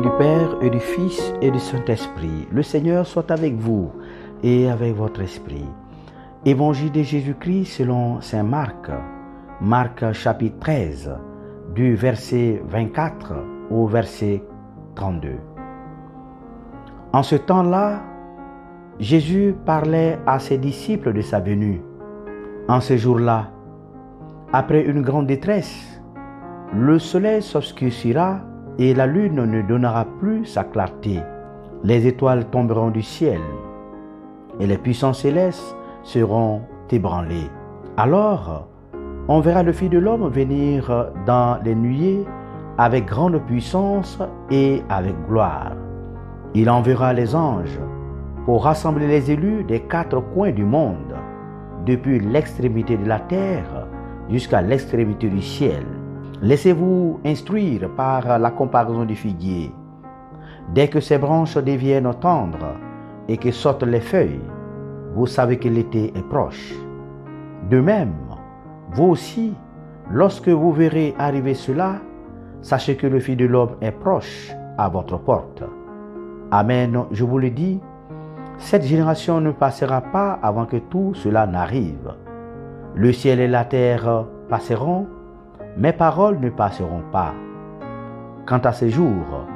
du Père et du Fils et du Saint-Esprit. Le Seigneur soit avec vous et avec votre esprit. Évangile de Jésus-Christ selon saint Marc. Marc chapitre 13, du verset 24 au verset 32. En ce temps-là, Jésus parlait à ses disciples de sa venue. En ce jour-là, après une grande détresse, le soleil s'obscurcira et la lune ne donnera plus sa clarté. Les étoiles tomberont du ciel et les puissances célestes seront ébranlées. Alors, on verra le Fils de l'homme venir dans les nuées avec grande puissance et avec gloire. Il enverra les anges pour rassembler les élus des quatre coins du monde, depuis l'extrémité de la terre jusqu'à l'extrémité du ciel. Laissez-vous instruire par la comparaison du figuier. Dès que ses branches deviennent tendres et que sortent les feuilles, vous savez que l'été est proche. De même, vous aussi, lorsque vous verrez arriver cela, sachez que le Fils de l'homme est proche à votre porte. Amen, je vous le dis, cette génération ne passera pas avant que tout cela n'arrive. Le ciel et la terre passeront, mes paroles ne passeront pas. Quant à ces jours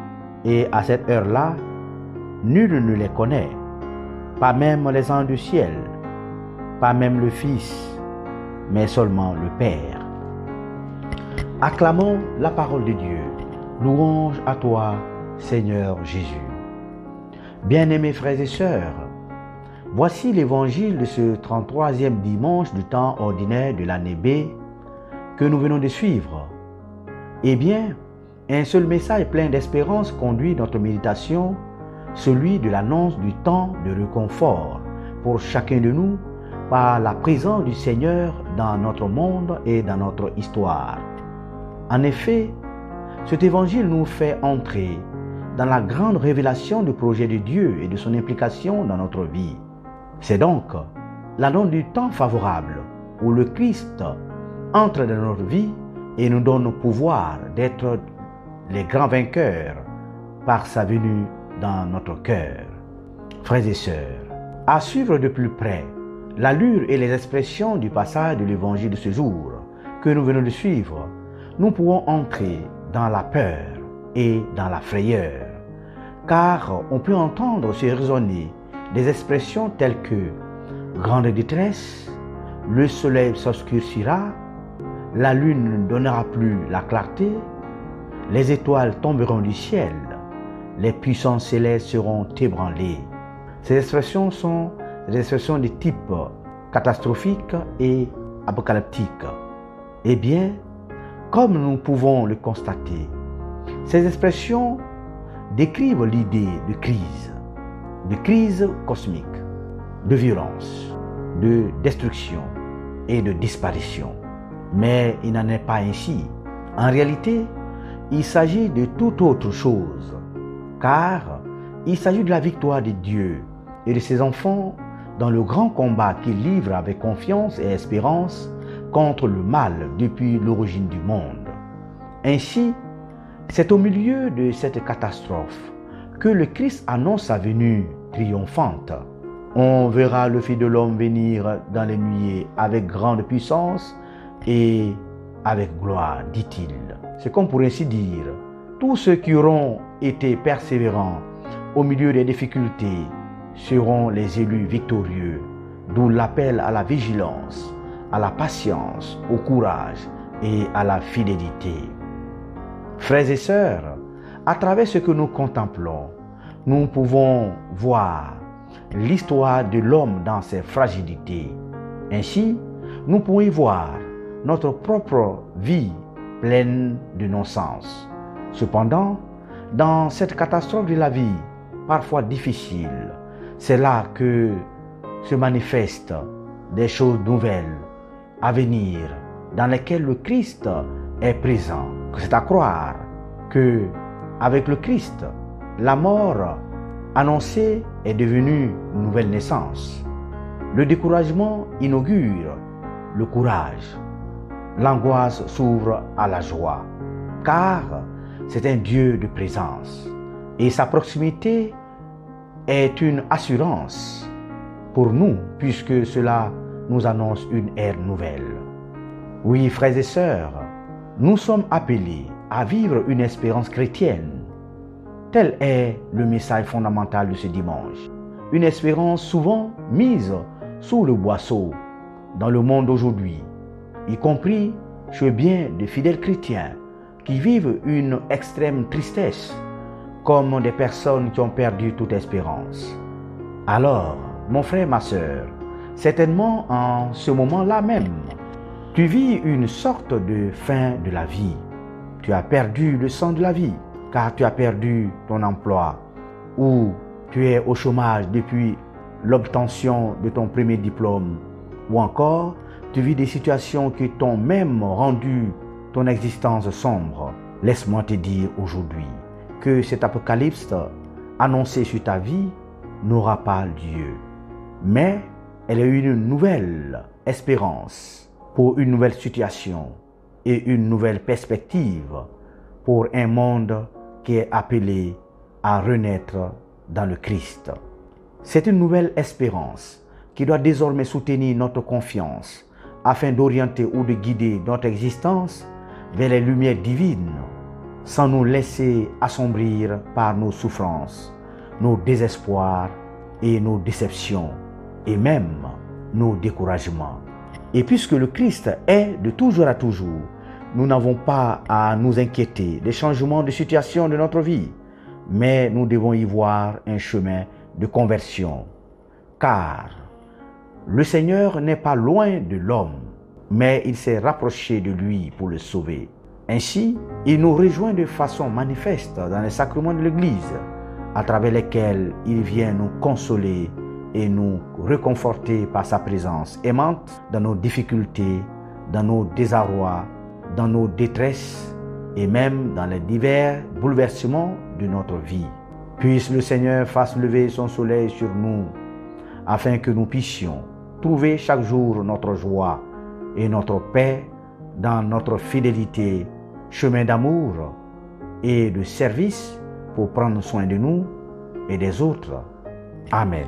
et à cette heure-là, nul ne les connaît, pas même les anges du ciel, pas même le Fils, mais seulement le Père. Acclamons la parole de Dieu. Louange à toi, Seigneur Jésus. Bien-aimés frères et sœurs, voici l'évangile de ce 33e dimanche du temps ordinaire de l'année B que nous venons de suivre. Eh bien, un seul message plein d'espérance conduit notre méditation, celui de l'annonce du temps de réconfort pour chacun de nous par la présence du Seigneur dans notre monde et dans notre histoire. En effet, cet évangile nous fait entrer dans la grande révélation du projet de Dieu et de son implication dans notre vie. C'est donc l'annonce du temps favorable où le Christ entre dans notre vie et nous donne le pouvoir d'être les grands vainqueurs par sa venue dans notre cœur. Frères et sœurs, à suivre de plus près l'allure et les expressions du passage de l'évangile de ce jour que nous venons de suivre, nous pouvons entrer dans la peur et dans la frayeur, car on peut entendre se résonner des expressions telles que grande détresse, le soleil s'obscurcira, la lune ne donnera plus la clarté, les étoiles tomberont du ciel, les puissances célestes seront ébranlées. Ces expressions sont des expressions de type catastrophique et apocalyptique. Eh bien, comme nous pouvons le constater, ces expressions décrivent l'idée de crise cosmique, de violence, de destruction et de disparition. Mais il n'en est pas ainsi. En réalité, il s'agit de toute autre chose, car il s'agit de la victoire de Dieu et de ses enfants dans le grand combat qu'ils livrent avec confiance et espérance contre le mal depuis l'origine du monde. Ainsi, c'est au milieu de cette catastrophe que le Christ annonce sa venue triomphante. On verra le Fils de l'homme venir dans les nuées avec grande puissance et avec gloire, dit-il. C'est comme pour ainsi dire, tous ceux qui auront été persévérants au milieu des difficultés seront les élus victorieux, d'où l'appel à la vigilance, à la patience, au courage et à la fidélité. Frères et sœurs, à travers ce que nous contemplons, nous pouvons voir l'histoire de l'homme dans ses fragilités. Ainsi, nous pouvons y voir notre propre vie pleine de non-sens. Cependant, dans cette catastrophe de la vie, parfois difficile, c'est là que se manifestent des choses nouvelles à venir, dans lesquelles le Christ est présent. C'est à croire que, avec le Christ, la mort annoncée est devenue une nouvelle naissance. Le découragement inaugure le courage. L'angoisse s'ouvre à la joie, car c'est un Dieu de présence. Et sa proximité est une assurance pour nous, puisque cela nous annonce une ère nouvelle. Oui, frères et sœurs, nous sommes appelés à vivre une espérance chrétienne. Tel est le message fondamental de ce dimanche. Une espérance souvent mise sous le boisseau dans le monde d'aujourd'hui, y compris chez bien de fidèles chrétiens qui vivent une extrême tristesse, comme des personnes qui ont perdu toute espérance. Alors, mon frère, ma sœur, certainement en ce moment-là même, tu vis une sorte de fin de la vie. Tu as perdu le sens de la vie, car tu as perdu ton emploi, ou tu es au chômage depuis l'obtention de ton premier diplôme, ou encore tu vis des situations qui t'ont même rendu ton existence sombre. Laisse-moi te dire aujourd'hui que cet apocalypse annoncé sur ta vie n'aura pas lieu, mais elle est une nouvelle espérance pour une nouvelle situation et une nouvelle perspective pour un monde qui est appelé à renaître dans le Christ. C'est une nouvelle espérance qui doit désormais soutenir notre confiance afin d'orienter ou de guider notre existence vers les lumières divines sans nous laisser assombrir par nos souffrances, nos désespoirs et nos déceptions et même nos découragements. Et puisque le Christ est de toujours à toujours, nous n'avons pas à nous inquiéter des changements de situation de notre vie, mais nous devons y voir un chemin de conversion. Car le Seigneur n'est pas loin de l'homme, mais il s'est rapproché de lui pour le sauver. Ainsi, il nous rejoint de façon manifeste dans les sacrements de l'Église, à travers lesquels il vient nous consoler et nous réconforter par sa présence aimante dans nos difficultés, dans nos désarrois, dans nos détresses et même dans les divers bouleversements de notre vie. Puisse le Seigneur fasse lever son soleil sur nous, afin que nous puissions trouver chaque jour notre joie et notre paix dans notre fidélité, chemin d'amour et de service pour prendre soin de nous et des autres. Amen.